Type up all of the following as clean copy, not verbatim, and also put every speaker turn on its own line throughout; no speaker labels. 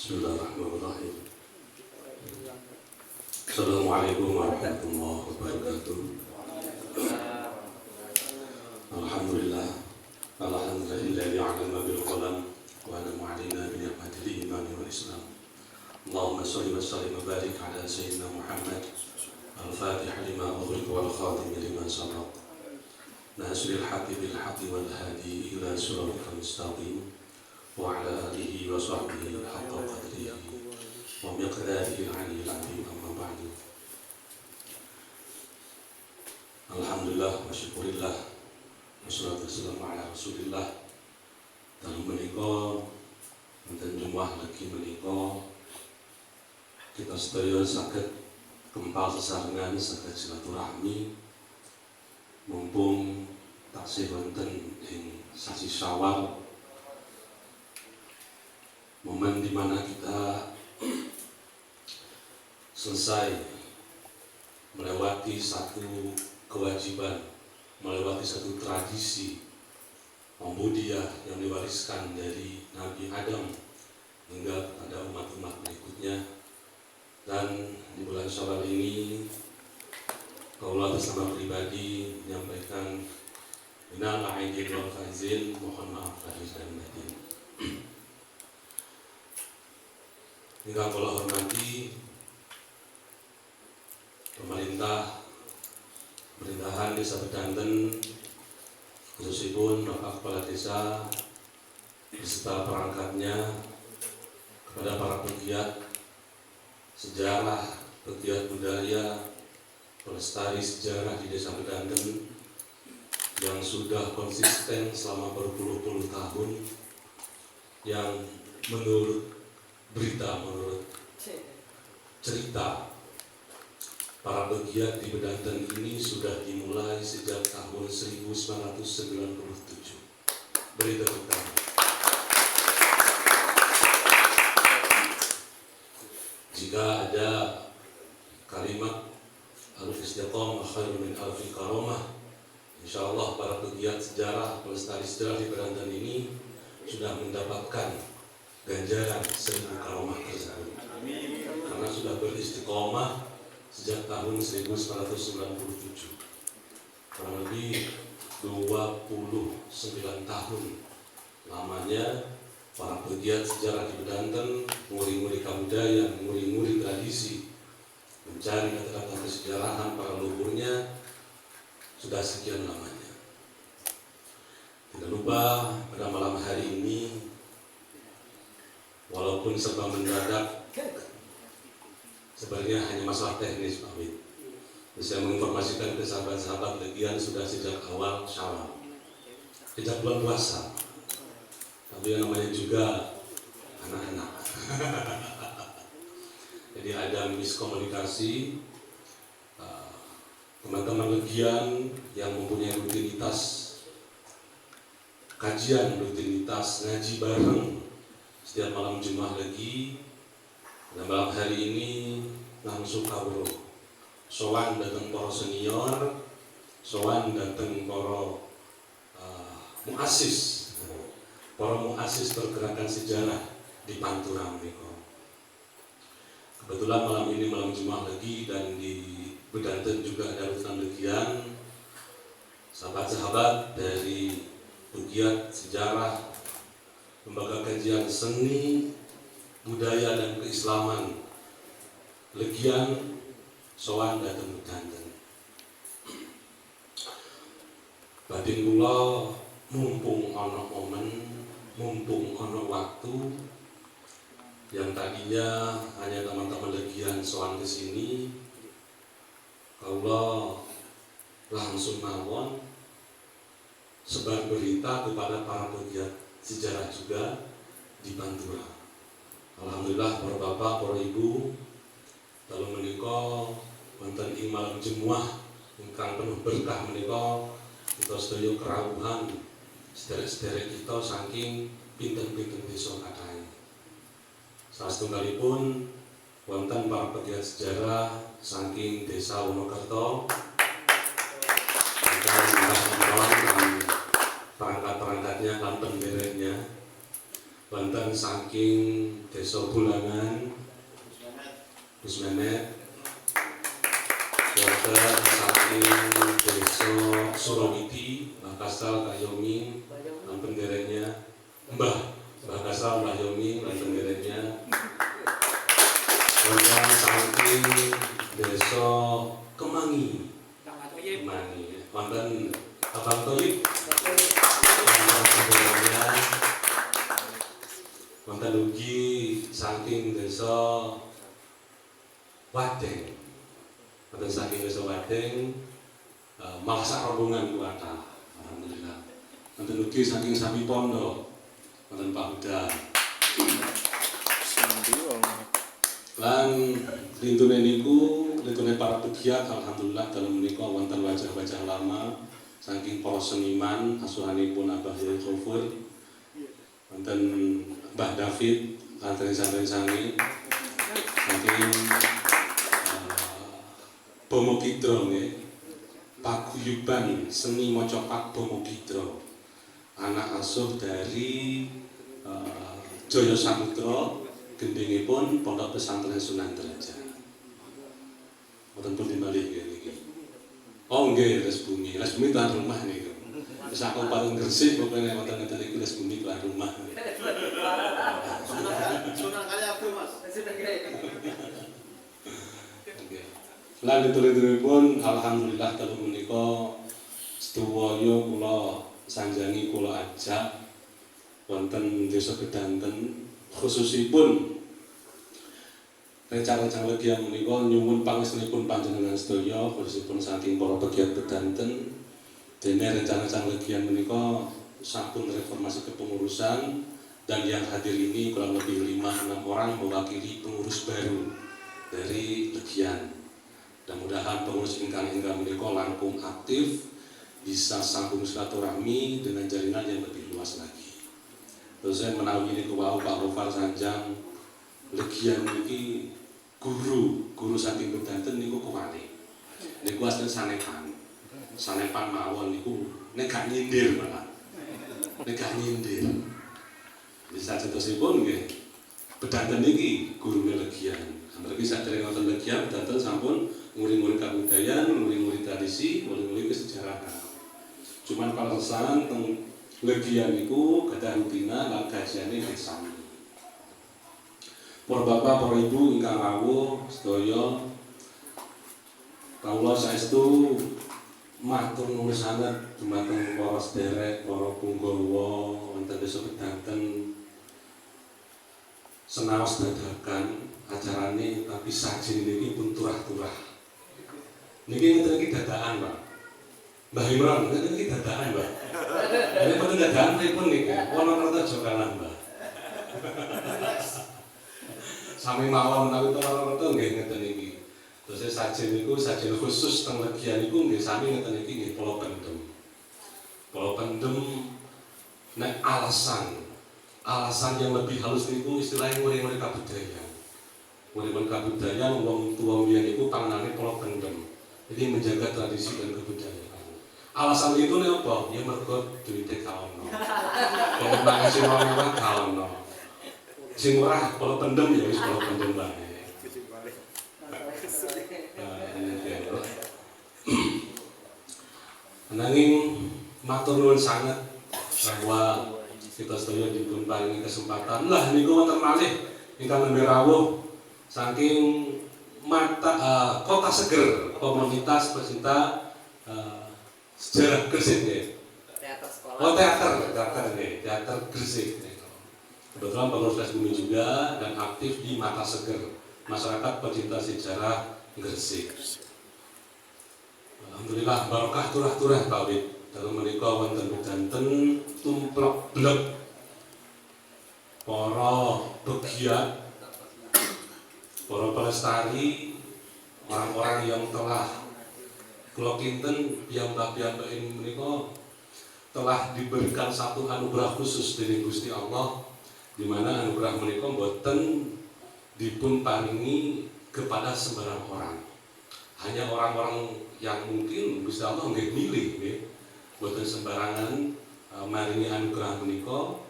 Bismillahirrahmanirrahim. Assalamualaikum warahmatullahi wabarakatuh. Alhamdulillah. Alhamdulillah ya'lamu bil qalam wa anamu alaina bi ni'matil iman wal islam. Allahumma shalli wa sallim wa barik ala sayyidina Muhammad al-fatih lima ughliq wal khatim lima sabaq. Nasril haqqi bil haqqi wal hadi ila siratal mustaqim. Wa ala alihi wa sahbihi haqqa qadrihi wa miqdarihi al-'aliyyil 'azim, amma ba'du. Alhamdulillah wa syukurillah wassalatu wassalamu ala Rasulillah. Dalam menika wonten jumlah lagi menika kita sedaya saged kempal sesarengan saged silaturahmi mumpung taksih wonten ing sasi Syawal, momen di mana kita selesai melewati satu kewajiban, melewati satu tradisi Muhammadiyah yang diwariskan dari Nabi Adam hingga kepada umat-umat berikutnya. Dan di bulan Syawal ini kaulah bersama pribadi menyampaikan minal aidin wal faizin, mohon maaf lahir dan batin. Hingga Allah hormati pemerintahan Desa Bedanten, khususipun Bapak Kepala Desa beserta perangkatnya, kepada para pegiat sejarah, pegiat budaya, pelestari sejarah di Desa Bedanten yang sudah konsisten selama berpuluh-puluh tahun, yang menurut cerita para pegiat di Bedanten ini sudah dimulai sejak tahun 1997. Beri tepuk tangan. Jika ada kalimat al-istiqamah khairun min alfi karamah, insyaallah para pegiat sejarah, pelestari sejarah di Bedanten ini sudah mendapatkan ganjaran 1000 karamah tersebut, karena sudah beristiqomah sejak tahun 1997, kurang lebih 29 tahun lamanya para pegiat sejarah di Bedanten, nguri-nguri kabudaya, nguri-nguri tradisi, mencari kata-kata kesejarahan para leluhurnya, sudah sekian lamanya. Tidak lupa pada malam hari ini, walaupun serba mendadak, sebenarnya hanya masalah teknis, Pak Wid. Saya menginformasikan ke sahabat-sahabat legian sudah sejak awal Syawal, sejak bulan puasa. Tapi yang namanya juga anak-anak. Jadi ada miskomunikasi. Teman-teman legian yang mempunyai rutinitas kajian, rutinitas ngaji bareng setiap malam Jumat lagi, dan malam hari ini langsung kawruh sowan datang para senior, sowan datang para muassis pergerakan sejarah di Pantura mereka. Kebetulan malam ini malam Jumat lagi, dan di Bedanten juga ada rutan legian, sahabat-sahabat dari pegiat sejarah, lembaga kajian seni, budaya dan keislaman legian sowan dateng Bedanten. Batin kula mumpung ana momen, mumpung ana waktu yang tadinya hanya teman-teman legian sowan ke sini, kaula langsung mawon sebar berita kepada para pegiat sejarah juga di Pantura. Alhamdulillah para bapak, para ibu, dalam menika wonten ing malam Jumat ingkang penuh berkah menika, kita sedaya kerawuhan sederek-sederek kita saking pinten-pinten desa kathah. Salah setunggalipun wonten para pegiat sejarah saking Desa Wonokerto, dan perangkat-perangkatnya lan penderenya. wonten saking Desa Bulangan Gus Memet, wonten saking Desa Surawiti Mbah Kasal Kak Yomi lan penderenya Mbah Kasal Mbah Yomi lan penderenya, wonten saking Desa Kemangi wonten Abang Toyib lan penderenya, wonten ugi saking Desa Wadeng, wonten saking Desa Wadeng malah sak rombongan kuwata, alhamdulillah. Wonten ugi saking Sami Pondok, wonten Pak Huda. Lan lintune niku, lintune para pegiat, alhamdulillah dalam menika wonten wajah-wajah lama saking para seniman asuhanipun Abah Yai Khofur, wonten Mbah David lan sange saking Bomo Kidro nggih, paguyuban seni Mojopat Bomo Kidro, anak asuh dari Jaya Samudra, gendhingipun Pondok Pesantren Sunan Derajat. Wonten pundi malih nggih. Oh nggih, Les Bumi tuan rumah niku. Wis aku paling Gresik pokoke nek wonten ngeten iki Les Bumi tuan rumah. Sunan Kaliabu Mas. Lan ditulis-tulisipun alhamdulillah dalu menika sedaya kula sanjangi kula ajak wonten Desa Gedanten, khususipun rencana-rencana legian menika nyuwun pangestunipun panjenengan sedaya khususipun saking para pegiat Gedanten. Dene rencana-rencana legian menika sampun reformasi kepengurusan dan yang hadir ini kurang lebih 5-6 orang mewakili pengurus baru dari legian. Mudah-mudahan pengurus ingkang menika langkung aktif, bisa sambung silaturahmi dengan jaringan yang lebih luas lagi. Terus saya menawi niku wau Pak Gofar Sanjang, legian niki guru saking Gedanten niku kuwali. Niku asline sanepan mawon niku nek gak nyindir malah. Nek gak nyindir. Bisa cetosipun nggih. Gedanten niki gurune legian. Mereka sadar ngoten legian Gedanten sampun nguri-nguri kebudayaan, nguri-nguri tradisi, nguri-nguri kesejarahan. Cuman kalau kesan teng legian niku gadah rutina lan kajiane nggih sami. Para bapak, para ibu ingkang rawuh sedaya, kawula saestu matur nuwun sanget dumateng para sedherek, para punggawa wonten Desa Gedanten. Senaos dadakan acarane tapi sajine niki pun turah-turah. Niki ngeten iki dadakan, Pak. Mbah Imran, ngeten iki dadakan, Mbah. Ini pun dadakan pripun niki? Wonokerto aja kalah, Mbah. Sami mawon menawi Wonokerto nggih ngeten iki. Terus sajen niku sajen khusus teng legian niku nggih sami ngeten iki nggih Pulau Pendem. Pulau Pendem nek alasan yang lebih halus niku istilahnya nguri-nguri kabudayaan. Nguri-nguri kabudayaan wong tuwa mbiyen niku panganane Pulau Pendem. Jadi menjaga tradisi dan kebudayaan. Alasan itu nih apa? Ya mergo duwite ka ono. Pengembangan sing ora ka ono. Sing ora Pulau Pendem ya wis Pulau Pendem bae. Nanging matur nuwun sanget bahwa kita sedaya dipun paringi kesempatan. Lah niku wonten malih ingkang nembe rawuh saking Kota Seger, komunitas pecinta sejarah Gresik nggih. Teater sekolah. Oh, teater Gresik. Kebetulan pengurus Les Bumi juga dan aktif di Mata Seger, masyarakat pecinta sejarah Gresik. Alhamdulillah barokah turah-turah kawit dalam menika wonten Gedanten tumplek blek para pegiat, para pelestari, orang-orang yang telah kula kinten piyambak-piyambake menika telah diberikan satu anugerah khusus dari Gusti Allah, di mana anugerah menika boten dipun paringi kepada sembarang orang. Hanya orang-orang yang mungkin Gusti Allah nggih milih nggih, boten sembarangan maringi anugerah menika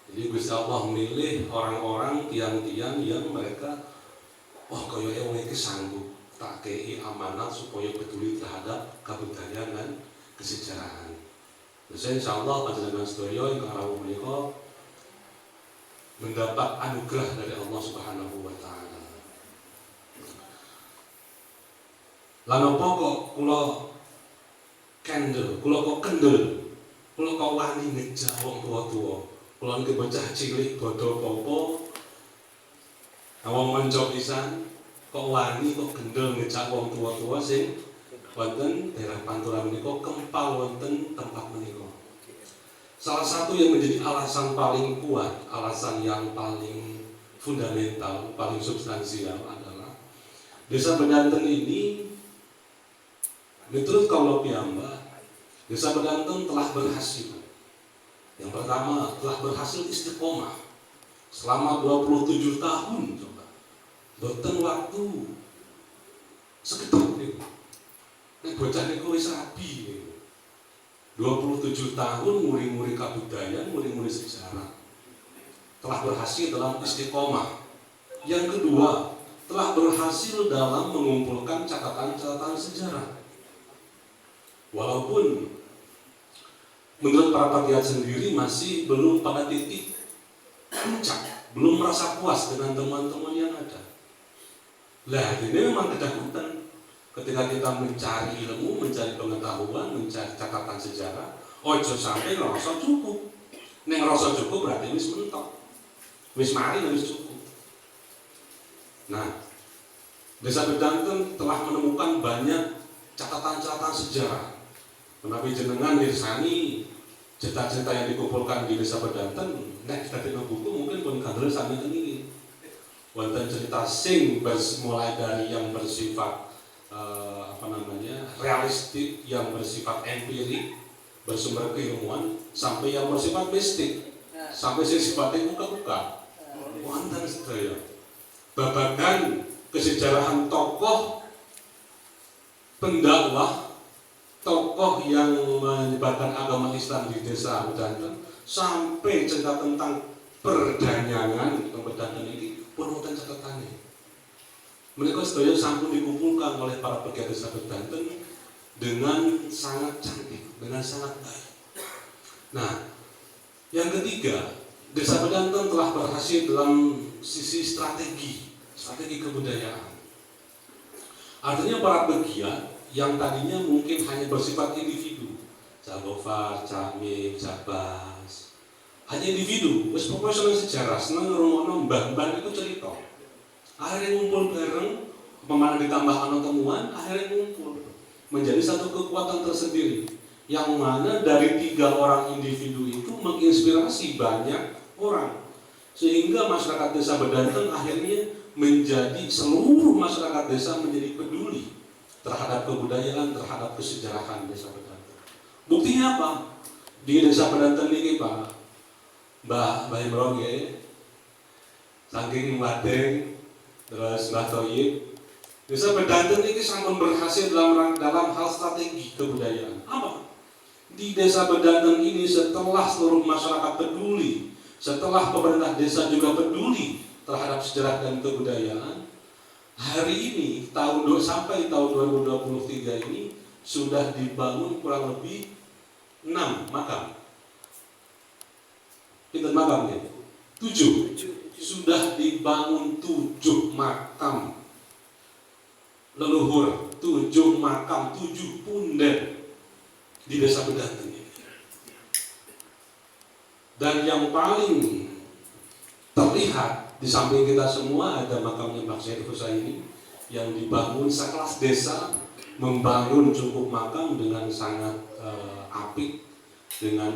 Jadi Gusti Allah memilih orang-orang tiang-tiang yang mereka kaya wong iki sanggup tak kei amanat supaya peduli terhadap kebudayaan dan kesejarahan. Jadi insyaallah panjenengan sedaya ingkang rawuh menika mendapat anugerah dari Allah Subhanahu wa taala. Lan apa kok kula kendel, kula kok wani ngejak wong tua-tua. Kula niki bocah cilik bodho apa wong menco pisan kok wani kok gendel ngejak wong tua-tua sing wonten daerah Pantura menika kempal wonten tempat menika. Salah satu yang menjadi alasan paling kuat, alasan yang paling fundamental, paling substansial adalah Desa Bedanten ini menurut kaula piyambak, Desa Bedanten telah berhasil. Yang pertama, telah berhasil istiqomah selama 27 tahun coba. Boten waktu sekedap niku. Nek bocah niku wis rabi niku. 27 tahun muri-muri kabudayaan, muri-muri sejarah. Telah berhasil dalam istiqomah. Yang kedua, telah berhasil dalam mengumpulkan catatan-catatan sejarah. Walaupun menurut para pegiat sendiri masih belum pada titik puncak, belum merasa puas dengan teman-teman yang ada. Lah, ini memang ketakutan ketika kita mencari ilmu, mencari pengetahuan, mencari catatan sejarah. Ojo sampai ngerasa cukup. Nek ngerasa cukup berarti wis mentok, wis mari wis cukup. Nah, Desa Bedanten telah menemukan banyak catatan-catatan sejarah. Menawi jenengan mirsani cerita-cerita yang dikumpulkan di Desa Bedanten, nek kita tengok buku mungkin pun kadang sami ini. Wonten cerita sing mulai dari yang bersifat realistik, yang bersifat empirik, bersumber keilmuan, sampai yang bersifat mistik, sampai sing sifatnya buka-buka. Wonten sedaya. Babagan kesejarahan tokoh pendakwah, tokoh yang menyebarkan agama Islam di Desa Bedanten, sampai cerita tentang perdanyangan tentang Bedanten ini pun wonten catatannya. Mereka sedaya sampun dikumpulkan oleh para pegiat Desa Bedanten dengan sangat cantik, dengan sangat baik. Nah, yang ketiga, Desa Bedanten telah berhasil dalam sisi strategi kebudayaan. Artinya para pegiat yang tadinya mungkin hanya bersifat individu, Cak Gofar, Cak Mik, Cak Bas, hanya individu, wis pokoknya seneng sejarah, seneng ngrungokno mbah-mbah itu cerita. Akhirnya ngumpul bareng, pemana ditambah ana temuan, akhirnya ngumpul menjadi satu kekuatan tersendiri, yang mana dari 3 orang individu itu menginspirasi banyak orang, sehingga masyarakat Desa Bedanten akhirnya menjadi, seluruh masyarakat desa menjadi peduli terhadap kebudayaan, terhadap kesejarahan Desa Bedanten. Buktinya apa? Di Desa Bedanten ini Pak, Mbah Imron nggih, saking wadeng, terus Mbah Toyib, Desa Bedanten ini sampun berhasil dalam hal strategi kebudayaan. Apa? Di Desa Bedanten ini setelah seluruh masyarakat peduli, setelah pemerintah desa juga peduli terhadap sejarah dan kebudayaan, hari ini sampai tahun 2023 ini sudah dibangun kurang lebih 6 makam. Kita makam ya? 7. Sudah dibangun 7 makam leluhur, 7 makam, 7 punden di Desa Bedanten ini. Dan yang paling terlihat di samping kita semua ada makamnya Mbah Said Husaini yang dibangun sekelas desa, membangun cukup makam dengan sangat apik, dengan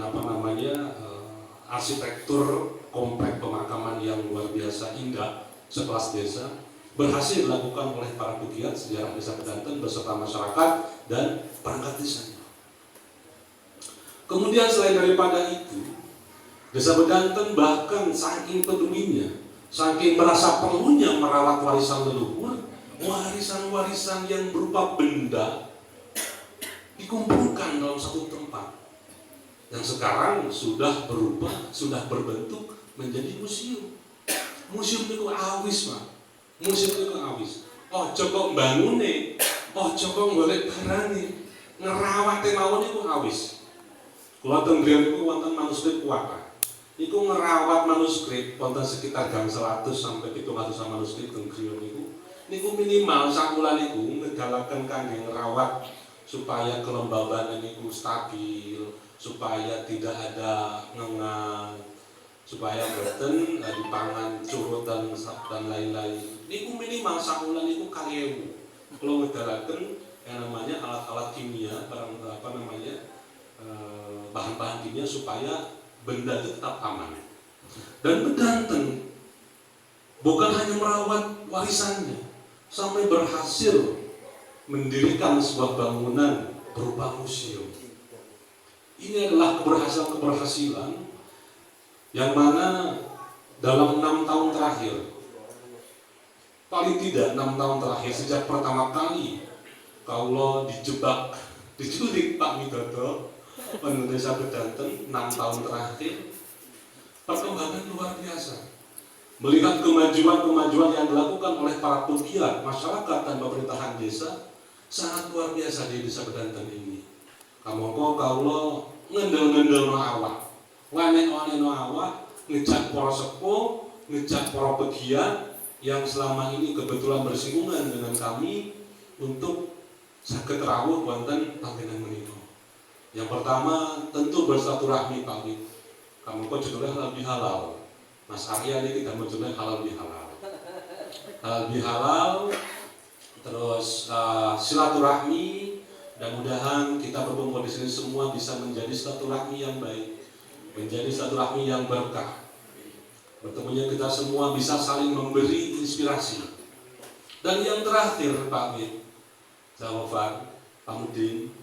arsitektur komplek pemakaman yang luar biasa indah, sekelas desa, berhasil dilakukan oleh para pegiat sejarah Desa Bedanten beserta masyarakat dan perangkat desanya. Kemudian selain daripada itu, Desa Bedanten bahkan saking pedulinya, saking merasa perlunya merawat warisan leluhur, warisan-warisan yang berupa benda dikumpulkan dalam satu tempat yang sekarang sudah berbentuk menjadi museum. Museum itu awis, Pak. Museum itu awis. Ojo kok mbangune, ojo kok golek barane, ngerawate mawon iku awis. Kula teng mriki niku wonten manuskrip kuwata. Iku ngerawat manuskrip wonten sekitar gangsal 100 sampai 700 manuskrip teng griya niku minimal sakulan niku ngedalaken kangge ngerawat supaya kelembaban niku stabil, supaya tidak ada ngengat, supaya boten dipangan curut dan lain-lain. Niku minimal sakulan niku 2.000. Kalau ngedalaken yang namanya alat-alat kimia, bahan-bahan kimia supaya benda itu tetap aman. Dan bedanten bukan hanya merawat warisannya, sampai berhasil mendirikan sebuah bangunan berupa museum. Ini adalah keberhasilan yang mana dalam 6 tahun terakhir, paling tidak 6 tahun terakhir, sejak pertama kali kalau diculik Pak Widodo Indonesia Bedanten 6 tahun terakhir, perkembangan luar biasa. Melihat kemajuan yang dilakukan oleh para pegiat masyarakat dan pemerintahan desa sangat luar biasa di Desa Bedanten ini. Kamu kalau ngendel awak, wane awak, ngejak para sepuh, ngejak para pegiat yang selama ini kebetulan bersinggungan dengan kami untuk saged rawuh wonten panggenan menika. Yang pertama tentu bersilaturahmi Pak Wid. Kamu kok judulnya halal bihalal. Mas Arya ini kita judulnya halal bihalal. Halal bihalal, terus silaturahmi. Mudah-mudahan kita berkumpul di sini semua bisa menjadi silaturahmi yang baik, menjadi silaturahmi yang berkah. Bertemunya kita semua bisa saling memberi inspirasi. Dan yang terakhir Pak Wid, Jawaban, Pak Mudin,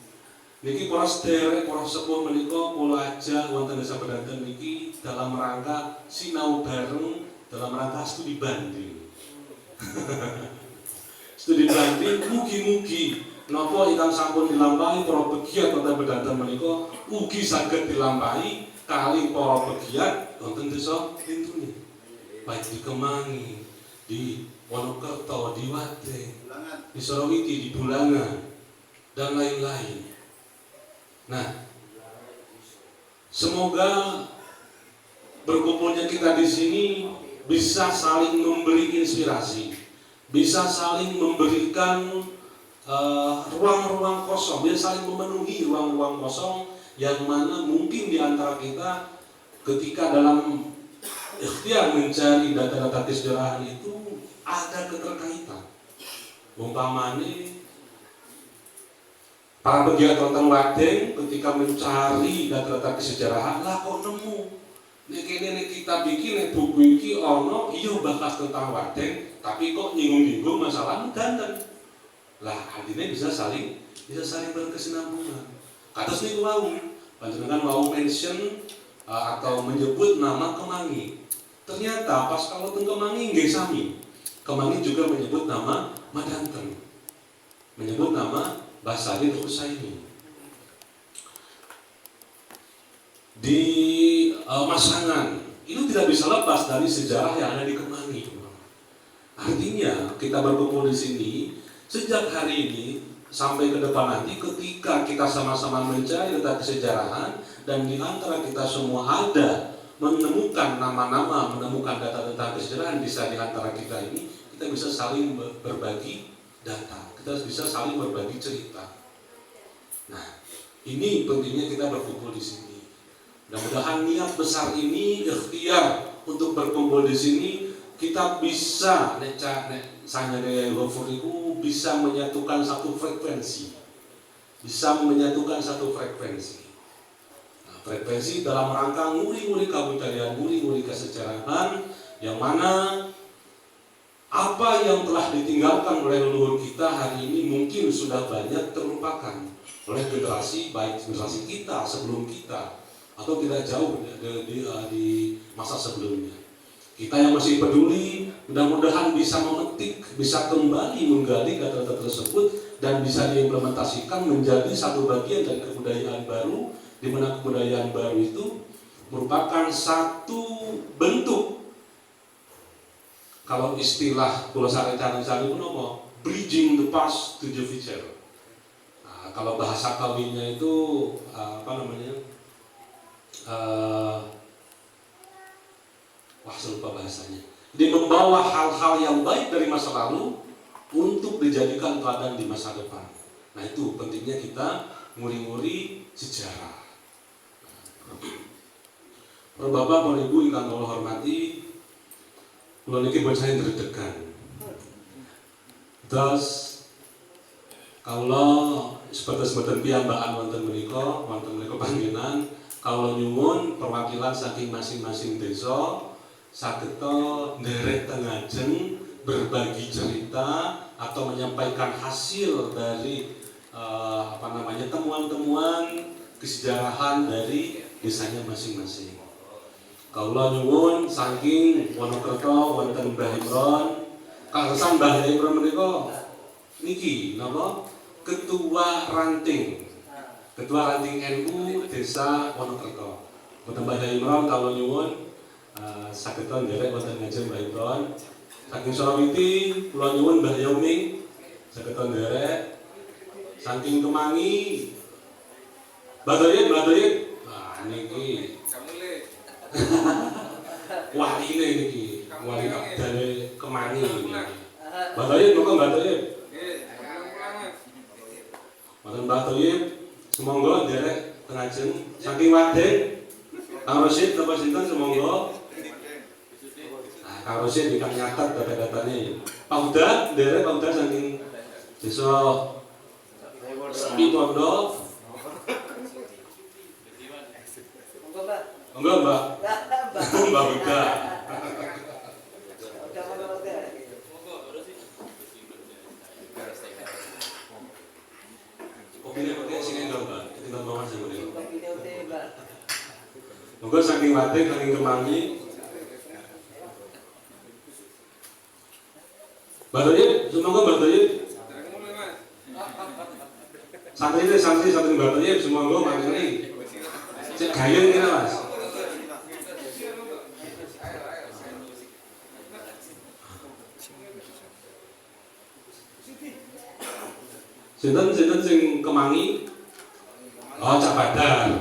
niki para sederek, para sepuh menika kula ajak wonten Desa Bedanten niki dalam rangka sinau bareng, dalam rangka studi banding. Studi banding mugi-mugi napa ingkang sampun dilampahi para pegiat wonten Bedanten menika ugi saged dilampahi kali para pegiat wonten desa lintune. Baik di Kemangi, di Wonokerto, di Wate, di Sorowiti, di Bulangan, dan lain-lain. Nah, semoga berkumpulnya kita di sini bisa saling memberi inspirasi, bisa saling memberikan ruang-ruang kosong, bisa saling memenuhi ruang-ruang kosong yang mana mungkin di antara kita ketika dalam ikhtiar mencari data-data kesejarahan itu ada keterkaitan. Umpamane para pegiat tentang Wadeng ketika mencari data-data kesejarahan lah kok nemu nek kita bikin buku iki ono iya bahas tentang Wadeng tapi kok nyinggung-nyinggung masalah Bedanten. Lah artinya bisa saling berkesinambungan. Kados niku wau panjenengan mau mention atau menyebut nama Kemangi. Ternyata pas kalau teng Kemangi nggih sami. Kemangi juga menyebut nama Madanten. Menyebut nama Basari Husaini. Di Masangan itu tidak bisa lepas dari sejarah yang ada di Kemangi. Artinya kita berkumpul di sini sejak hari ini sampai ke depan nanti ketika kita sama-sama mencari data kesejarahan dan di antara kita semua ada menemukan nama-nama, menemukan data-data kesejarahan bisa di antara kita ini, kita bisa saling berbagi data, kita bisa saling berbagi cerita. Nah, ini pentingnya kita berkumpul di sini. Mudah-mudahan niat besar ini, ikhtiar untuk berkumpul di sini, kita bisa bisa menyatukan satu frekuensi, frekuensi dalam rangka nguri-nguri kebudayaan, nguri-nguri kesejarahan, yang mana apa yang telah ditinggalkan oleh leluhur kita hari ini mungkin sudah banyak terlupakan oleh generasi, baik generasi kita sebelum kita atau tidak jauh di masa sebelumnya. Kita yang masih peduli mudah-mudahan bisa memetik, bisa kembali menggali data-data tersebut dan bisa diimplementasikan menjadi satu bagian dari kebudayaan baru, di mana kebudayaan baru itu merupakan satu bentuk, kalau istilah kula sare-sare pun apa? Bridging the past to the future. Nah, kalau bahasa kawinnya itu saya lupa bahasanya. Jadi membawa hal-hal yang baik dari masa lalu untuk dijadikan teladan di masa depan. Nah, itu pentingnya kita nguri-nguri sejarah. Para bapak, para ibu ingkang kula hormati, kula niki bocah ndredegen. Terus kalau seperti piyambakan wonten menika panggenan, kalau nyuwun perwakilan saking masing-masing desa sageta nderek teng ajeng berbagi cerita atau menyampaikan hasil dari temuan-temuan kesejarahan dari desanya masing-masing. Kaula nyuwun saking Wonokerto wonten Mbah Imron, karesan Mbah Imron menika niki napa? Ketua ranting NU Desa Wonokerto. Wonten Mbah Imron kaula nyuwun sageta nderek wonten ngajeng Mbah Imron. Saking Solowiti kula nyuwun Mbah Yoming sageta nderek. Saking Kemangi Mbah Doyit. Nah niki waline niki, wali dari Kemangi niki. Mbah Doyit monggo Mbah Doyit. Mbah Doyit semonggo nderek teng ajeng. Saking Wadeng Kang Rosid napa sinten semonggo. Nah, Kang Rosid ingkang nyatet data-datane. Pak Uda nderek Pak Uda saking desa Sepi Pondok. Monggo Mbak. Mbak Uda. Kopi sini dong Mbak. Tinggal bawa sini. Monggo saking Wadeng saking Kemangi. Mbak Doyit, semoga Mbak Doyit. Santri Mbak Doyit semoga materi. Cek gayeng kira Mas. Sinten sing Kemangi? Oh, Cak Badar.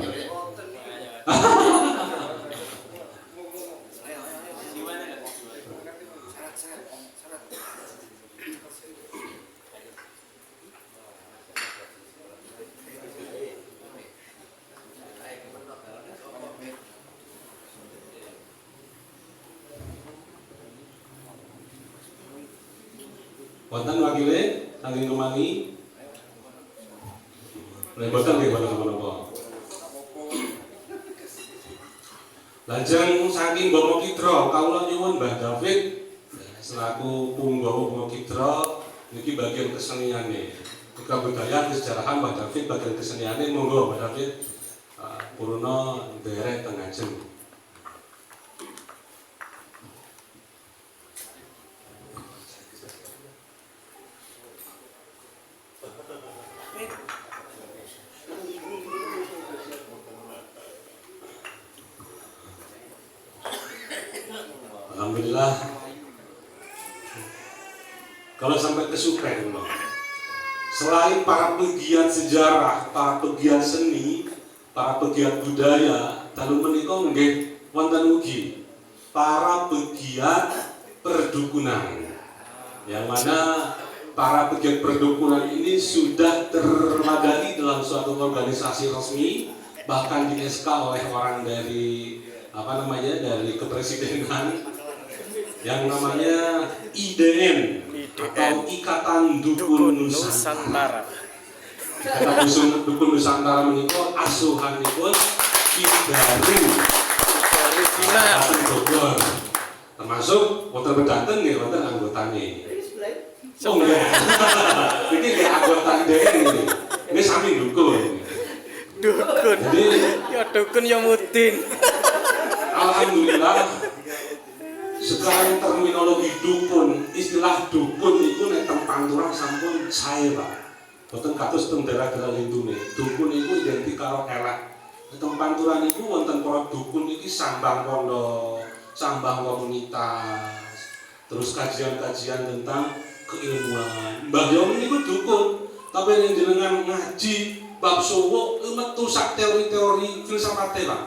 Wonten wakile saking Kemangi. Boten nggih boten menapa. Lajeng saking Bomo Kidra kawula nyuwun Mbah David selaku punggawa Bomo Kidra niki bagian keseniane. Kebudayaan kesejarahan Mbah David bagian keseniane monggo Mbah David puruna nderek teng ajeng. Alhamdulillah, kalau sampai kesupen, selain para pegiat sejarah, para pegiat seni, para pegiat budaya, dalu menika nggih wonten ugi para pegiat perdukunan, yang mana para pegiat perdukunan ini sudah termadai dalam suatu organisasi resmi, bahkan di SK oleh orang dari dari kepresidenan yang namanya IDN atau Ikatan Dukun Nusantara. Ikatan Dukun Nusantara menika asuhanipun Ki Baru Kabupaten Bogor. Termasuk wonten bedanten nggih wonten anggotane. Oh nggih. Iki nggih anggota IDN ini. Ini sami dukun. Jadi
ya dukun ya mudin.
Alhamdulillah sekarang terminologi dukun, istilah dukun itu nek teng Pantura sampun cair Pak. Boten kados teng daerah-daerah lintune. Dukun itu identik karo elek. Teng Panturan niku wonten para dukun iki sambang pondok, sambang komunitas, terus kajian-kajian tentang keilmuan. Mbah Yomi niku dukun, tapi nek jenengan ngaji bab sowo metu sak teori-teori filsafate, Pak.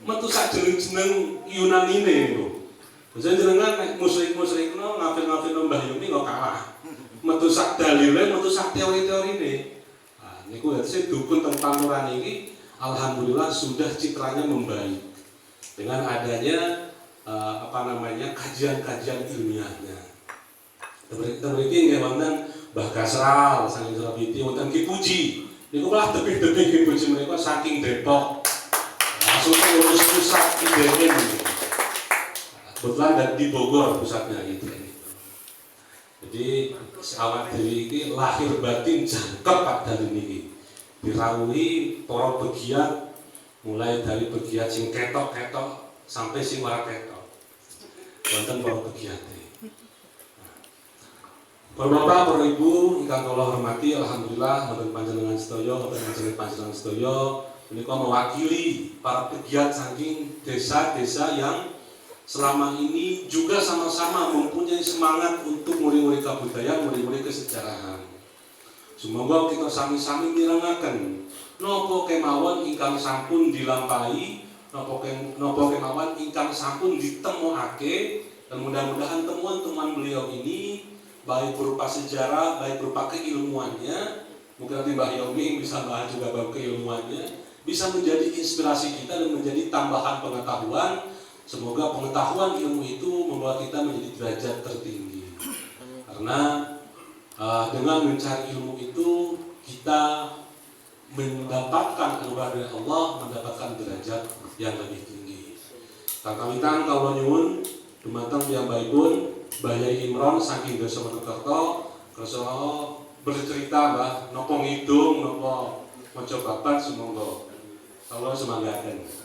Metu sak jeneng-jeneng Yunanine niku. Jadi jenengan nek musyrik-musyrikno ngafil-ngafil Mbah Yomi kok kalah. Metu sak dalile, metu sak teori-teorine. Nah, niku dadi dukun teng Panturan iki alhamdulillah sudah citranya membaik dengan adanya kajian-kajian ilmiahnya. Mriki nggih wonten Mbah Kasral saking Surabaya, wonten Ki Puji. Niku malah tebih-tebih Ki Puji menika saking Depok. Langsung ngurus pusat IDN. Kebetulan di Bogor pusatnya itu. Jadi awak dhewe iki lahir batin jangkep Pak dalem niki. Dirawuhi para pegiat mulai dari pegiat sing ketok-ketok sampai sing ora ketok. Wonten para pegiat. Para Bapak, para Ibu ingkang kula hormati, alhamdulillah wonten panjenengan sedaya, wonten panjenengan sedaya menika mewakili para pegiat saking desa-desa yang selama ini juga sama-sama mempunyai semangat untuk muri-muri kebudayaan, muri-muri kesejarahan. Semoga kita sami-sami mirengaken napa kemawon ingkang sampun dilampahi, napa kemawon ingkang sampun ditemokake, dan mudah-mudahan temuan-temuan beliau ini baik berupa sejarah, baik berupa keilmuannya, mungkin nanti Mbah Yomi bisa bahas juga bab keilmuannya, bisa menjadi inspirasi kita dan menjadi tambahan pengetahuan. Semoga pengetahuan ilmu itu membawa kita menjadi derajat tertinggi. Karena dengan mencari ilmu itu kita mendapatkan anugerah dari Allah, mendapatkan derajat yang lebih tinggi. Kakawitan kawula nyuwun dumateng piyambakipun Mbah Yai Imron saking Desa Monokerto kersa bercerita Mbah napa ngidung napa maca babat sumangga. Kawula semanggaken.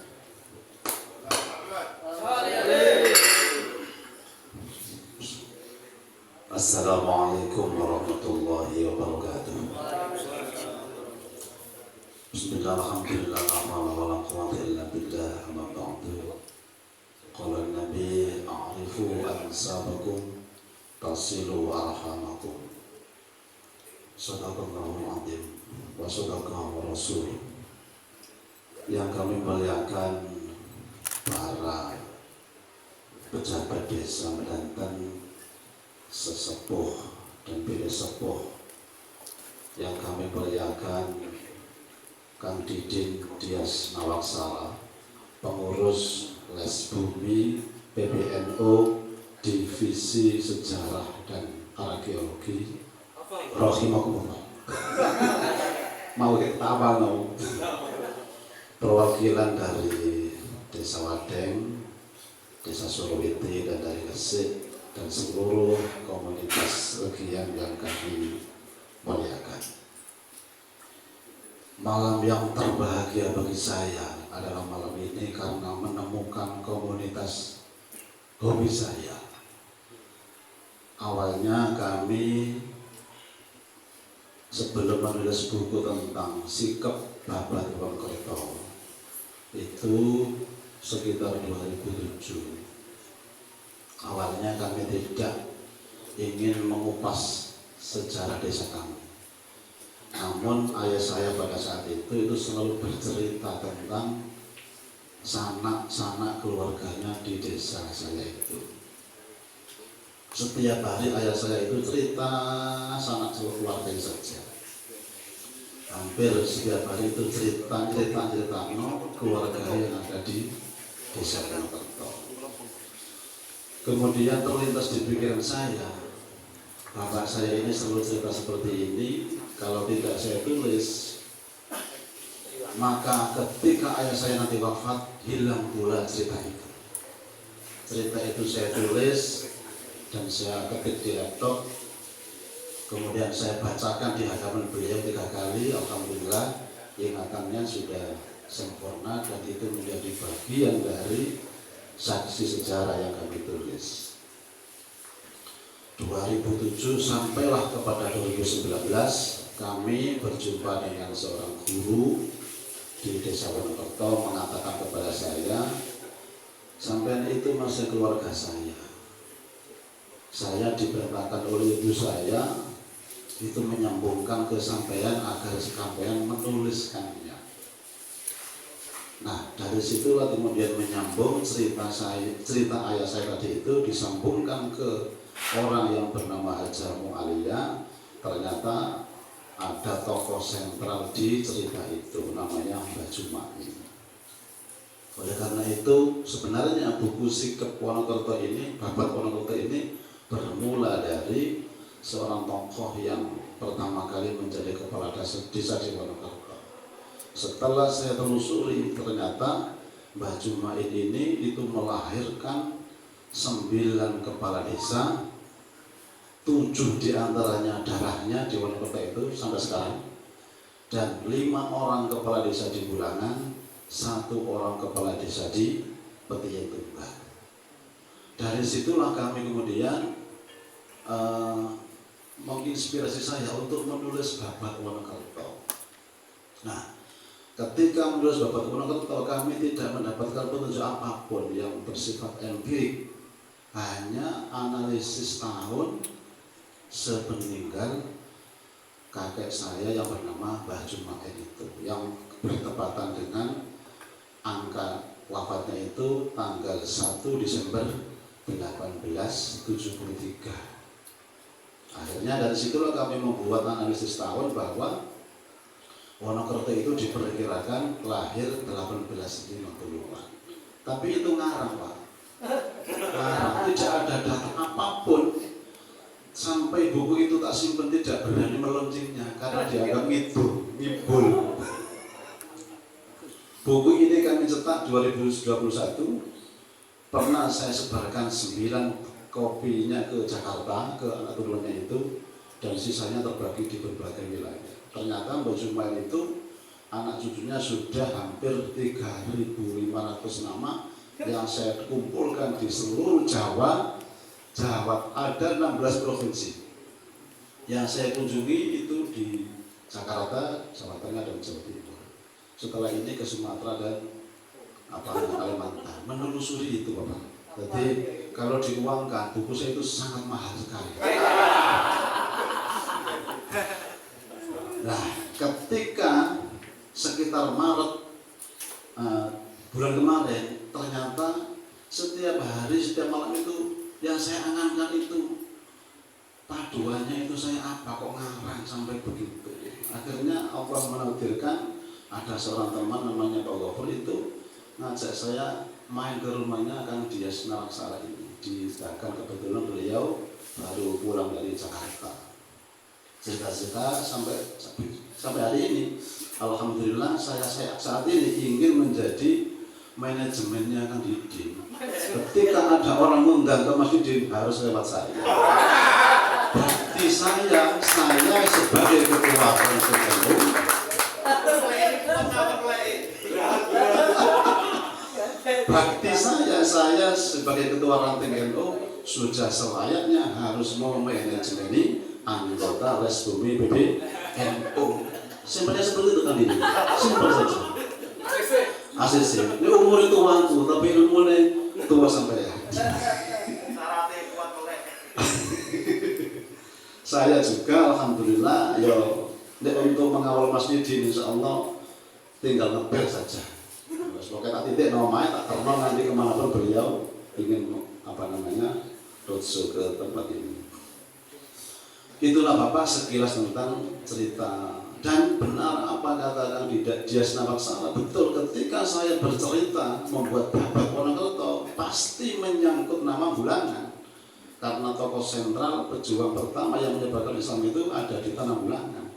Assalamualaikum warahmatullahi wabarakatuh. Bismillahirrahmanirrahim. La quwwata illa billah. Amma ba'du. Qala an-nabi a'rifu ansabakum tasilu arhamakum. Sadaqallahul azim wa sadaqallahu rasul. Yang kami muliakan para pejabat desa Medanten, sesepuh dan bini sepuh, yang kami muliakan Kang Didin Dias Nawaksara, pengurus Les Bumi PBNU Divisi Sejarah dan Arkeologi, rahimakumullah. Mau kita apa no? Perwakilan dari Desa Wadeng, Desa Surowiti, dan dari Gresik, dan seluruh komunitas legian yang kami muliakan. Malam yang terbahagia bagi saya adalah malam ini karena menemukan komunitas hobi saya. Awalnya kami sebelum menulis buku tentang sikap Babat Wonokerto itu sekitar 2007. Awalnya kami tidak ingin mengupas sejarah desa kami. Namun ayah saya pada saat itu selalu bercerita tentang sanak-sanak keluarganya di desa saya itu. Setiap hari ayah saya itu cerita sanak keluarganya saja. Hampir setiap hari itu cerita keluarga yang ada di desa Wonokerto. Kemudian terlintas di pikiran saya, bapak saya ini selalu cerita seperti ini. Kalau tidak saya tulis, maka ketika ayah saya nanti wafat, hilang pula cerita itu. Cerita itu saya tulis dan saya ketik di laptop. Kemudian saya bacakan di hadapan beliau 3 kali. Alhamdulillah ingatannya sudah sempurna dan itu menjadi bagian dari saksi sejarah yang kami tulis. 2007 sampailah kepada 2019, kami berjumpa dengan seorang guru di Desa Wonokerto mengatakan kepada saya, sampean itu masih keluarga saya. Saya diperintahkan oleh ibu saya itu menyambungkan ke sampean agar sampean menuliskannya. Nah, dari situlah kemudian menyambung cerita ayah saya tadi itu disambungkan ke orang yang bernama Hajar Mu'aliyah. Ternyata ada tokoh sentral di cerita itu, namanya Mbah Jumain. Oleh karena itu sebenarnya buku Sikep Wonokerto ini, Babat Wonokerto ini bermula dari seorang tokoh yang pertama kali menjadi kepala desa di Wonokerto. Setelah saya telusuri, ternyata Mbah Jumain ini itu melahirkan 9 kepala desa, 7 diantaranya darahnya di Wonokerto itu sampai sekarang, dan 5 orang kepala desa di Bulangan, 1 orang kepala desa di Petian Tunggal. Dari situlah kami kemudian menginspirasi saya untuk menulis Babat Wonokerto. Nah, ketika menulis Babat Wonokerto, kami tidak mendapatkan petunjuk apapun yang bersifat empirik, hanya analisis tahun sepeninggal kakek saya yang bernama Mbah Jumain itu, yang bertepatan dengan angka wafatnya itu tanggal 1 Desember 1873. Akhirnya dari situlah kami membuat analisis tahun bahwa Wonokerto itu diperkirakan lahir 1850-an. Tapi itu ngarang, Pak. Ngarang, tidak ada data apapun. Sampai buku itu tak simpen, tidak berani meluncingnya karena dianggap ngibul. Buku ini kami cetak 2021. Pernah saya sebarkan 9 kopinya ke Jakarta, ke anak turunnya itu, dan sisanya terbagi di berbagai wilayah. Ternyata Mbah Jumain itu anak cucunya sudah hampir 3.500 nama yang saya kumpulkan di seluruh Jawa. Ada 16 provinsi yang saya kunjungi itu di Jakarta, Jawa Tengah, dan Jawa Timur. Setelah ini ke Sumatera dan Kalimantan, menelusuri itu, Bapak. Jadi kalau diuangkan, buku saya itu sangat mahal sekali. Nah, ketika sekitar Maret bulan kemarin, ternyata setiap hari, setiap malam itu yang saya angankan itu paduannya itu saya apa kok ngarang sampai begitu. Akhirnya Allah menakdirkan ada seorang teman namanya Pak Gofur itu ngajak saya main ke rumahnya, akan dia Nalaksara ini disedangkan kebetulan beliau baru pulang dari Jakarta. Cerita-cerita sampai hari ini, alhamdulillah saya saat ini ingin menjadi manajemennya Kang Didin. Ketika ada orang mengundang ke Mas Didin harus lewat saya. Berarti saya sebagai ketua Konstitusi Bakti saya sebagai ketua ranting NU sudah selayaknya harus memanajemeni anggota Les Bumi PBNU. Simpelnya seperti itu kan ini. Simpel saja. ACC. Ini umur itu tuaku, tapi ilmunya tua sampai ya. Saya juga alhamdulillah untuk mengawal Mas Didin insya Allah tinggal ngebel saja. Pokoknya tak titik namanya, tak termal nanti kemanapun beliau ingin roadshow ke tempat ini. Itulah Bapak sekilas tentang cerita. Dan benar apa kata Kang Dias Nalaksara, betul, ketika saya bercerita membuat Babat Wonokerto pasti menyangkut nama Bulangan, karena tokoh sentral pejuang pertama yang menyebarkan Islam itu ada di tanah Bulangan.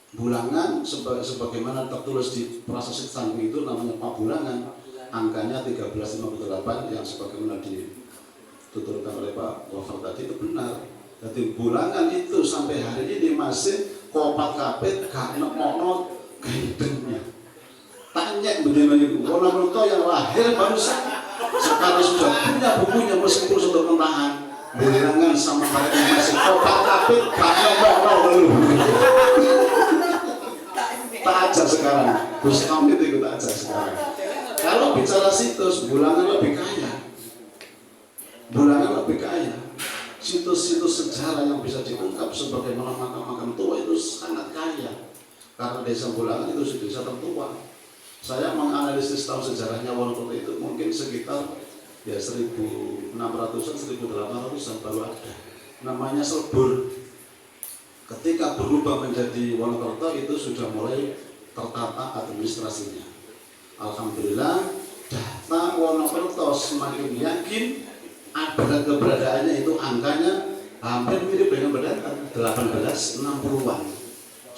Bulangan sebagaimana tertulis di prasasti samping itu namanya Pak Bulangan, angkanya 1358 yang sebagaimana dituturkan oleh Pak Gofur tadi itu benar. Jadi Bulangan itu sampai hari ini masih kopat kapit gak nekmono gendengnya. Tanya begini itu Wonokerto yang lahir barusan sekarang sudah punya bukunya meskipun sudah kentahan. Bulangan sama mereka masih kopat kapit gak nekmono. tak ajak sekarang. Gus Hamid ikut ajak sekarang. Kalau bicara situs, Bulangan lebih kaya. Bulangan lebih kaya. Situs-situs sejarah yang bisa diungkap sebagaimana makam-makam tua itu sangat kaya. Karena desa Bulangan itu desa tertua. Saya menganalisis tahun sejarahnya Wonokerto itu mungkin sekitar ya 1600-an, 1800-an baru ada. Namanya Selbur. Ketika berubah menjadi Wonokerto itu sudah mulai tertata administrasinya. Alhamdulillah, data Wonokerto semakin yakin ada keberadaannya itu angkanya hampir mirip dengan Bedantan 1860-an.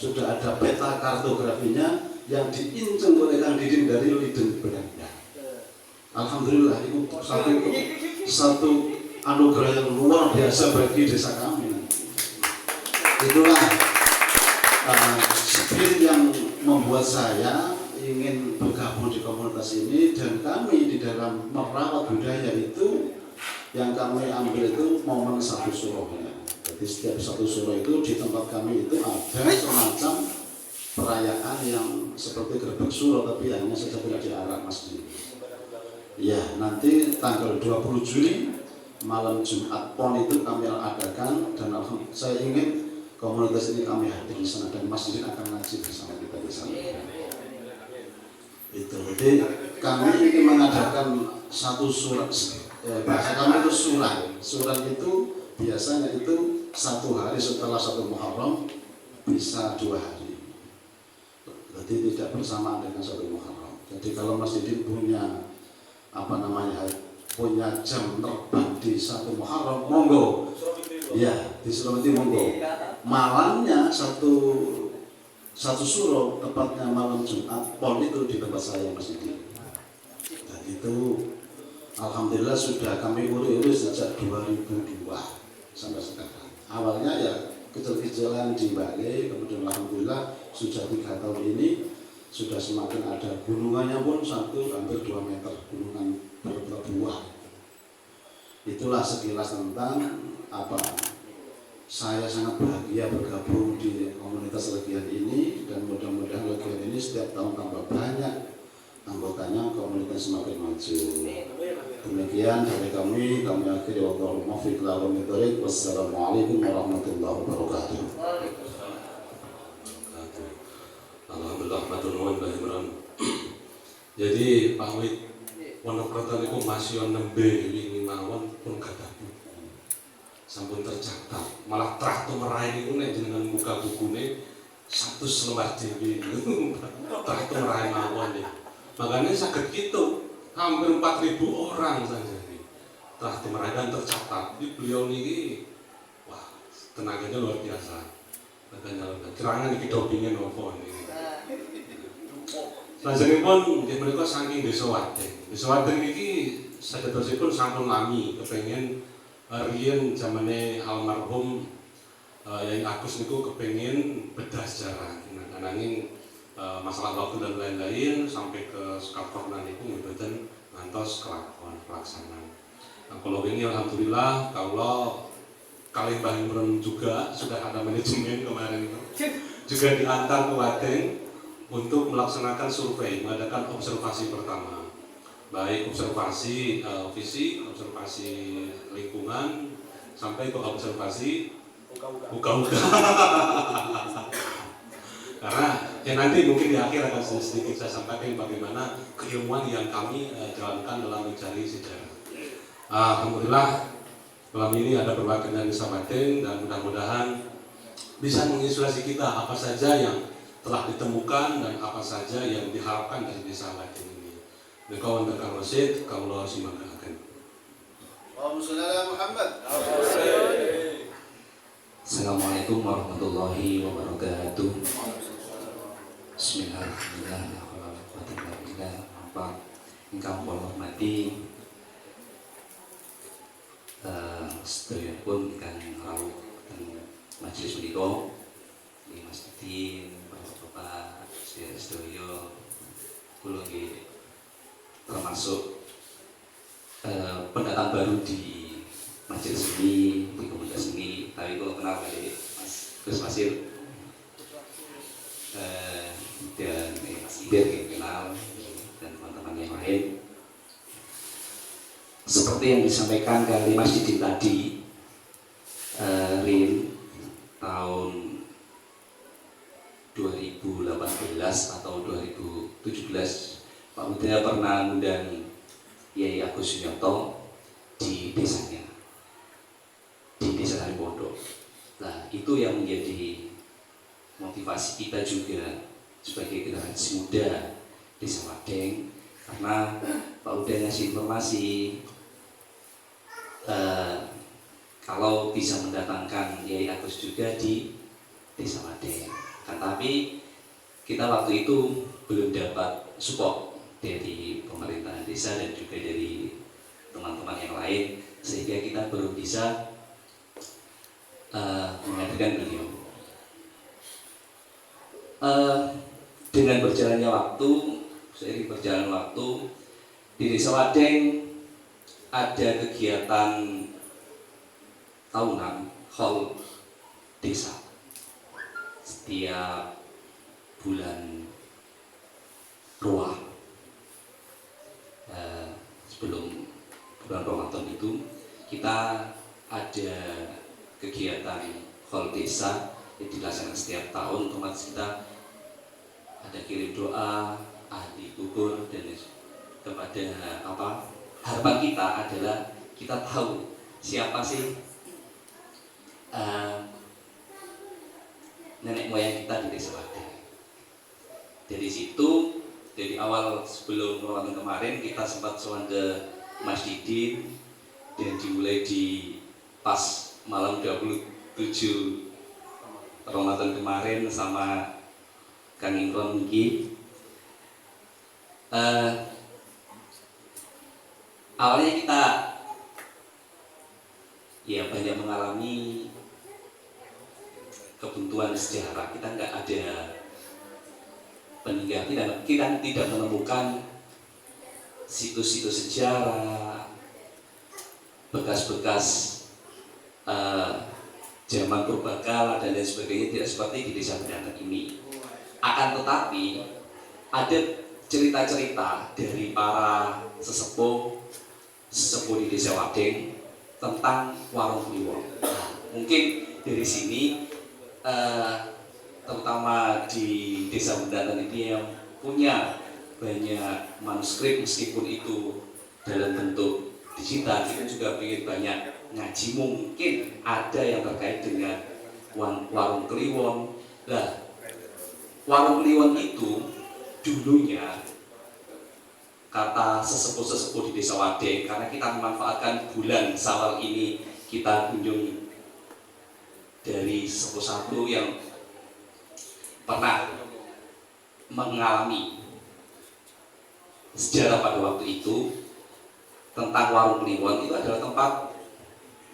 Sudah ada peta kartografinya yang diinjeng oleh Kang Didin dari Liden Belanda. Alhamdulillah itu satu anugerah yang luar biasa bagi desa kami. Itulah spirit yang membuat saya ingin bergabung di komunitas ini, dan kami di dalam merawat budaya itu yang kami ambil itu momen satu suro. Jadi setiap satu suro itu di tempat kami itu ada semacam perayaan yang seperti gerbek suro, tapi hanya saja tidak di arah masjid. Ya, nanti tanggal 20 Juli malam Jumat Pon itu kami adakan, dan saya ingin komunitas ini kami hadir di sana dan masjid akan ngaji bersama kita di sana. Itu. Jadi kami ingin mengadakan satu surat, bahasa kami itu surat. Surat itu biasanya itu satu hari setelah satu Muharram, bisa 2 hari. Jadi tidak bersamaan dengan satu Muharram. Jadi kalau masjid punya punya jam terbang di satu Muharram, monggo. Ya, di Sulawesi monggo. Malamnya satu suro, tepatnya malam Jumat Pon itu di tempat saya masjid. Dan itu alhamdulillah sudah kami urus sejak 2002 sampai sekarang. Awalnya ya kecil-kecilan di Bali, kemudian alhamdulillah sudah 3 tahun ini sudah semakin ada, gunungannya pun hampir 2 meter, gunungan berbuah. Itulah sekilas tentang saya sangat bahagia bergabung di komunitas Legian ini, dan mudah-mudahan Legian ini setiap tahun tambah banyak anggotanya, komunitas semakin maju. Demikian dari kami akhiri waqalu mufiq lalu mitorik. Wassalamualaikum warahmatullahi wabarakatuh.
Alhamdulillah, matur nuwun Mbah Imran. Jadi Pak Wid, Wonokerto niku masih nembe wingi mawon pun kathah sampun tercatat. Malah trah tumerahe niku nek jenengan buka bukune 100 lembar dhewe. Trah tumerahe mawon ya. Makanya saged gitu, hampir 4.000 orang saja nih. Trah tumerahe dan tercatat. Jadi beliau niki wah, tenaganya luar biasa. Makanya kerangan iki dopinge nopo niki. Salajengipun nggih menika saking Desa Wadeng. Desa Wadeng niki sadosipun sampun lami kepengin riyen zamane almarhum Yai Agus niku kepengin bedah sejarah. Nanging masalah waktu dan lain-lain sampai ke Skaporna niku mboten ngantos kelakon pelaksanaan. Nah, kalau ini alhamdulillah kalau kali Mbah Imron juga sudah ada manajemen kemarin itu juga diantar ke Wadeng untuk melaksanakan survei, mengadakan observasi pertama, baik observasi fisik, observasi lingkungan, sampai ke observasi buka-buka. Karena nanti mungkin di akhir akan sedikit saya sampaikan bagaimana keilmuan yang kami jalankan dalam mencari sejarah. Alhamdulillah malam ini ada perwakilan Desa Wadeng, dan mudah-mudahan bisa menginspirasi kita apa saja yang telah ditemukan dan apa saja yang diharapkan dari Desa Wadeng ini. Nika wonten Kang Rosid, kawula simanggaken.
Allahumma sholli ala Muhammad.
Assalamualaikum warahmatullahi wabarakatuh. Bismillahirrahmanirrahim. Ingkang kula hormati sedherek ingkang rawuh ten majelis menika, Mas Didin, Bapak-bapak, sedherek-sedherek kula nggih termasuk pendatang baru di majelis ini, di komunitas ini. Tapi kalau kenal kali Mas Gus Masir, biar kenal dan teman-teman yang lain. Seperti yang disampaikan kali Mas Didin tadi, Rin tahun 2018 atau 2017 Pak Uda pernah mengundang Yai Agus Sunyoto di desanya, di desa Harimondok. Nah, itu yang menjadi motivasi kita juga sebagai generasi muda Desa Wadeng, karena Pak Uda ngasih informasi kalau bisa mendatangkan Yai Agus juga di Desa Wadeng. Kan, tapi kita waktu itu belum dapat support dari pemerintahan desa dan juga dari teman-teman yang lain, sehingga kita belum bisa menghadirkan beliau. Dengan berjalannya waktu, seiring berjalan waktu, di Desa Wadeng ada kegiatan tahunan haul desa setiap bulan Roah. Sebelum bulan Ramadan itu kita ada kegiatan haul desa yang dilaksanakan setiap tahun. Otomatis kita ada kirim doa, ahli kubur, dan kepada harapan kita adalah kita tahu siapa sih nenek moyang kita di Desa Wadeng. Dari situ, dari awal sebelum Ramadan kemarin kita sempat sowan ke Mas Didin, dan dimulai di pas malam 27 Ramadan kemarin sama Kang Imron Niki. Awalnya kita ya banyak mengalami kebuntuan sejarah. Kita nggak ada peninggalan, kita tidak menemukan situs-situs sejarah, bekas-bekas zaman purbakala dan lain sebagainya, tidak seperti di Desa Mendatang ini. Akan tetapi ada cerita-cerita dari para sesepuh di Desa Wadeng tentang warung kliwon. Mungkin dari sini terutama di Desa Mendatang ini yang punya banyak manuskrip, meskipun itu dalam bentuk digital, kita juga ingin banyak ngaji. Mungkin ada yang terkait dengan warung kliwon. Nah, warung kliwon itu dulunya, kata sesepuh-sesepuh di Desa Wadeng, karena kita memanfaatkan bulan Syawal ini, kita kunjung dari sesepuh satu yang pernah mengalami sejarah pada waktu itu tentang warung kliwon. Itu adalah tempat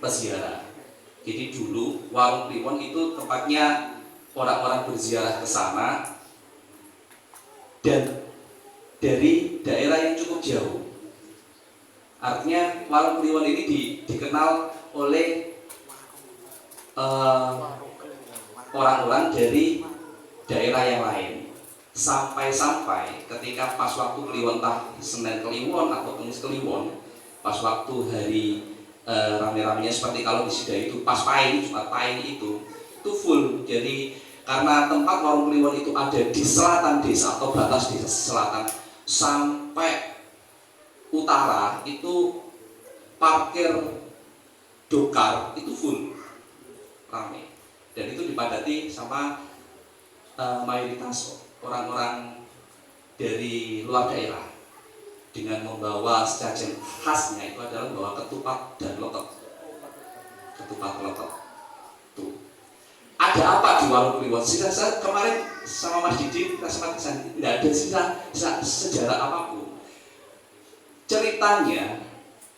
peziarah. Jadi dulu warung kliwon itu tempatnya orang-orang berziarah ke sana, dan dari daerah yang cukup jauh. Artinya warung kliwon ini dikenal oleh orang-orang dari daerah yang lain. Sampai-sampai ketika pas waktu kliwon, entah Senin Kliwon atau Kamis Kliwon, pas waktu hari rame-ramenya seperti kalau di Sida itu pas Pahing, Jumat Pahing itu full. Jadi karena tempat warung kliwon itu ada di selatan desa atau batas desa selatan sampai utara, itu parkir dokar itu full ramai, dan itu dipadati sama mayoritas orang-orang dari luar daerah dengan membawa sesajen khasnya. Itu adalah membawa ketupat dan lotok. Ketupat lotok. Tuh. Ada apa di warung kliwon? Sisa kemarin sama Mas Didin kita sempat kesana, tidak ada sisa sejarah apapun. Ceritanya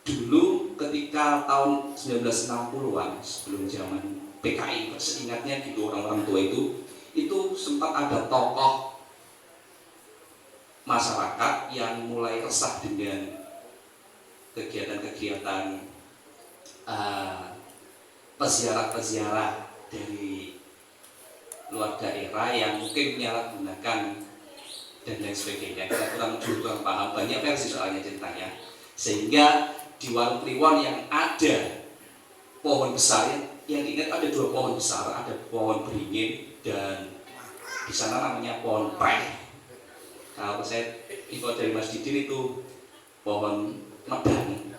dulu ketika tahun 1960-an, sebelum zaman PKI, seingatnya gitu orang-orang tua itu sempat ada tokoh masyarakat yang mulai resah dengan kegiatan-kegiatan peziarah-peziarah dari luar daerah yang mungkin menyalahgunakan dan lain sebagainya. Kita kurang paham, banyak versi soalnya ceritanya. Sehingga di Warung Kliwon yang ada pohon besar, yang diingat ada 2 pohon besar, ada pohon beringin dan di sana namanya pohon preh. Kalau saya ikut dari Mas Didin itu pohon medang,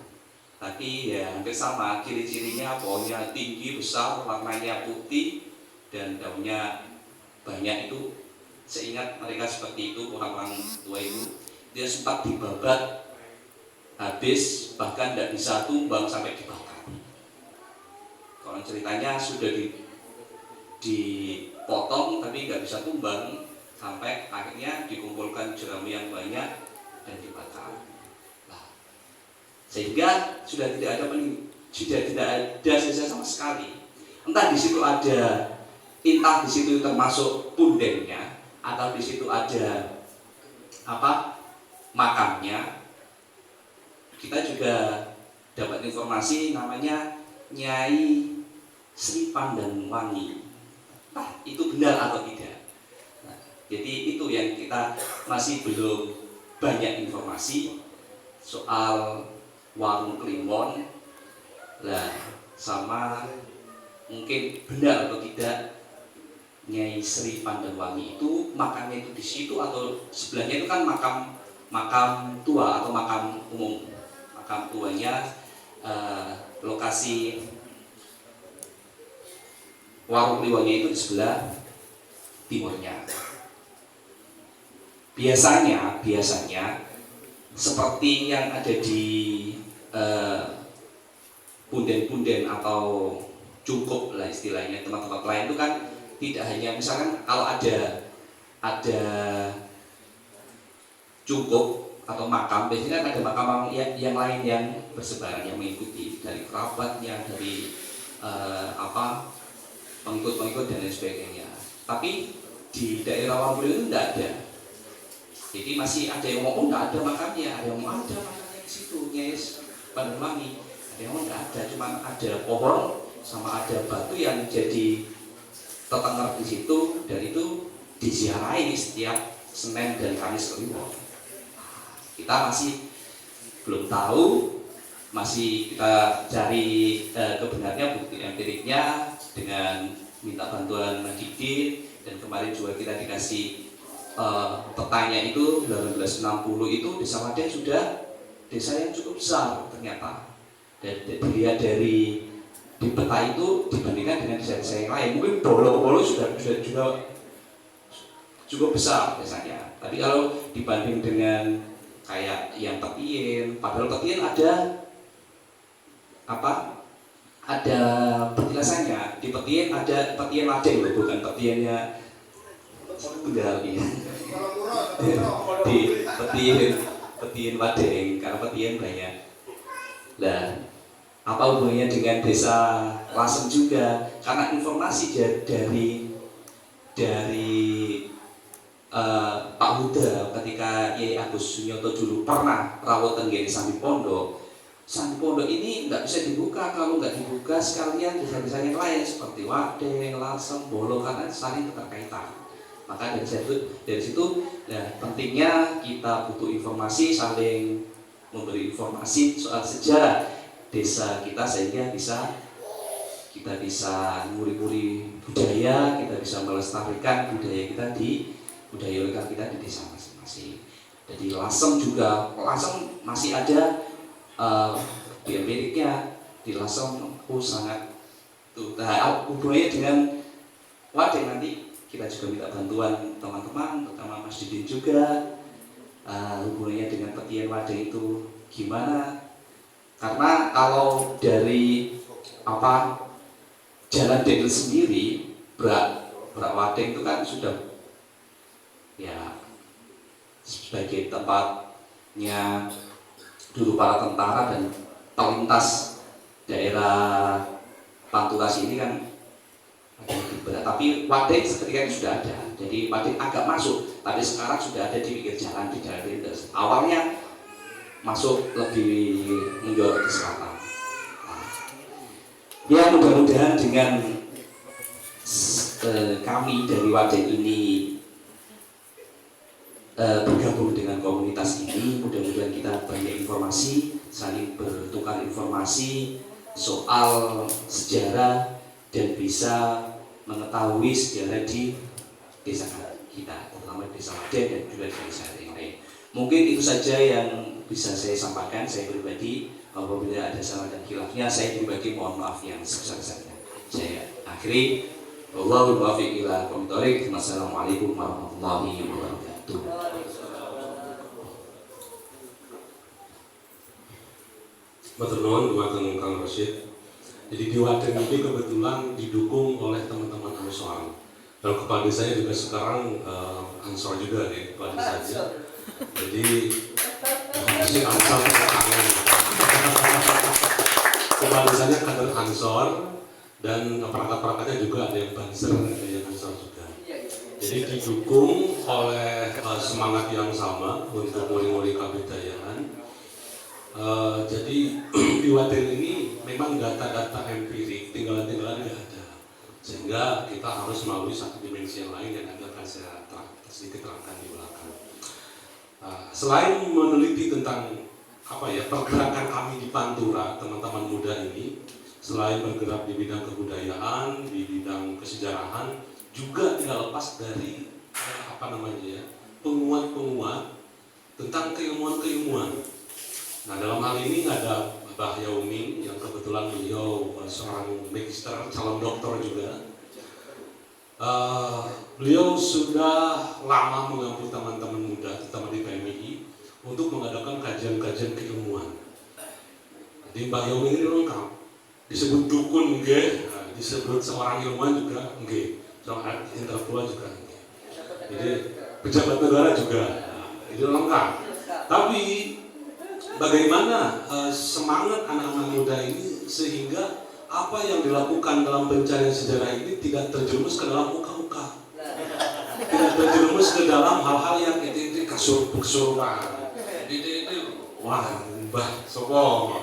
tapi ya hampir sama, ciri-cirinya pohonnya tinggi, besar, warnanya putih dan daunnya banyak. Itu seingat mereka seperti itu, orang-orang tua itu. Dia sempat dibabat habis, bahkan tidak bisa tumbang sampai dibakar. Kalau ceritanya sudah dipotong tapi nggak bisa tumbang, sampai akhirnya dikumpulkan jerami yang banyak dan dibakar. Nah, sehingga sudah tidak ada sisa sama sekali. Entah di situ ada, entah di situ termasuk pundengnya, atau di situ ada makamnya. Kita juga dapat informasi namanya Nyai Sri Pandanwangi. Nah, itu benar atau tidak? Nah, jadi itu yang kita masih belum banyak informasi soal Warung Kliwon. Nah, sama mungkin benar atau tidak Nyai Sri Pandanwangi itu makamnya itu di situ atau sebelahnya itu kan makam tua atau makam umum. Makam tuanya lokasi Warung Kliwonnya itu di sebelah timurnya. Biasanya seperti yang ada di punden-punden atau cukup lah istilahnya, tempat-tempat lain itu kan tidak hanya misalkan kalau ada cukup atau makam, biasanya kan ada makam yang lain yang bersebaran, yang mengikuti dari kerabatnya, dari pengikut-pengikut dan lain sebagainya. Tapi di daerah Warung Kliwon itu tidak ada. Jadi masih ada yang ngomong tidak ada makamnya, ada yang ngomong ada makamnya di situ, Nyai Pandanwangi. Ada yang ngomong tidak ada, cuma ada pohon sama ada batu yang jadi tetangga di situ, dan itu diziarahi setiap Senin dan Kamis Kliwon. Kita masih belum tahu, masih kita cari kebenarnya, bukti empiriknya dengan minta bantuan Mas Didin, dan kemarin juga kita dikasih petanya itu 1860 itu Desa Waden sudah desa yang cukup besar ternyata. Dan dilihat dari di peta itu dibandingkan dengan desa-desa yang lain, mungkin Bolo sudah juga cukup besar desanya. Tapi kalau dibanding dengan kayak yang Petien, padahal Petien ada petilasannya. Di Petien ada Petien Wadeng loh, bukan Petiennya tunggal ya. Di Petien Wadeng, karena Petien banyak. Nah, apa hubungannya dengan desa Lasem juga? Karena informasi dari Pak Huda ketika Yai Agus Sunyoto dulu pernah rawuh tenggene Sami Pondok. Sami Pondok ini nggak bisa dibuka kalau nggak dibuka sekalian desa-desa yang lain seperti Wadeng, Lasem, Bolo, karena saling keterkaitan. Maka dari situ nah, pentingnya kita butuh informasi, saling memberi informasi soal sejarah desa kita, sehingga kita bisa nguri-nguri budaya, kita bisa melestarikan budaya kita budaya lokal kita di desa masing-masing. Jadi Lasem masih ada di Amerika, di Lasem sangat hubungannya dengan Wadeng. Nanti kita juga minta bantuan teman-teman, terutama Mas Didin juga, hubungannya dengan Petien Wadeng itu gimana? Karena kalau dari Jalan Dendel sendiri, Brak Wadeng itu kan sudah ya sebagai tempatnya dulu para tentara dan pelintas daerah Panturas ini kan ada berat. Tapi Wadeng seketika itu sudah ada, jadi Wadeng agak masuk, tapi sekarang sudah ada di pinggir jalan, di Jalan Dendel. Awalnya masuk lebih menjorok ke selatan. Ya, mudah-mudahan dengan kami dari Wadeng ini bergabung dengan komunitas ini. Mudah-mudahan kita banyak informasi, saling bertukar informasi soal sejarah dan bisa mengetahui sejarah di desa kita, terutama desa Waden dan juga di desa yang lain. Mungkin itu saja yang bisa saya sampaikan. Saya pribadi, apabila ada salah dan khilafnya, saya pribadi mohon maaf yang sebesar-besarnya. Saya akhiri. Wallahul muwaffiq ila aqwamit thoriq. Wassalamualaikum warahmatullahi wabarakatuh.
Matur nuwun dumateng Kang Rosyid. Jadi di Waden ini kebetulan didukung oleh teman-teman Ansor. Dan kepala desanya juga sekarang Ansor juga nih kepala desanya. Jadi masih Ansor kepala desanya kader Ansor dan perangkat-perangkatnya juga ada yang Banser, ada yang Ansor juga. Jadi didukung oleh semangat yang sama untuk nguri-nguri kabudayaan. Jadi di Waden ini memang data-data empirik, tinggalan-tinggalan nggak ada, sehingga kita harus melalui satu dimensi yang lain yang nanti akan saya sedikit terangkan di belakang. Selain meneliti tentang pergerakan kami di Pantura, teman-teman muda ini selain bergerak di bidang kebudayaan, di bidang kesejarahan, juga tidak lepas dari penguat-penguat tentang keilmuan-keilmuan. Nah, dalam hal ini ada Mbah Yauming yang kebetulan beliau seorang magister, calon doktor juga. Beliau sudah lama mengampu teman-teman muda, terutama di PMI, untuk mengadakan kajian-kajian keilmuan. Jadi Mbah Yauming ini lengkap, disebut dukun nggih, disebut seorang ilmuwan juga nggih, seorang intelektual juga nggih. Jadi pejabat negara juga, itu lengkap. Tapi bagaimana semangat anak-anak muda ini sehingga apa yang dilakukan dalam pencarian sejarah ini tidak terjerumus ke dalam uka-uka, tidak terjerumus ke dalam hal-hal yang itu kesurupan, wah mbah sopo.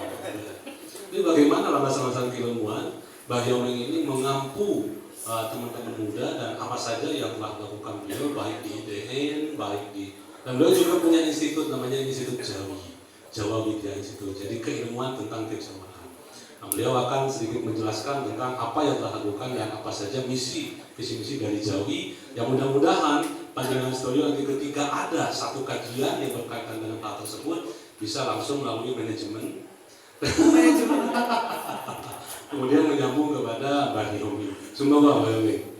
Jadi bagaimana lampasan-lampasan keilmuan Mbah Yauming ini mengampu teman-teman muda dan apa saja yang telah dilakukan beliau, baik di IDN, baik di, dan beliau juga punya institut namanya Institut Jawa Widya Institute, jadi keilmuan tentang kejawaan. Nah, beliau akan sedikit menjelaskan tentang apa yang telah dilakukan dan apa saja visi misi dari Jawi, yang mudah-mudahan panjangan studio nanti ketika ada satu kajian yang berkaitan dengan hal tersebut bisa langsung melalui manajemen kemudian menyambung kepada Mbah Yauming. Semoga Mbah Yauming.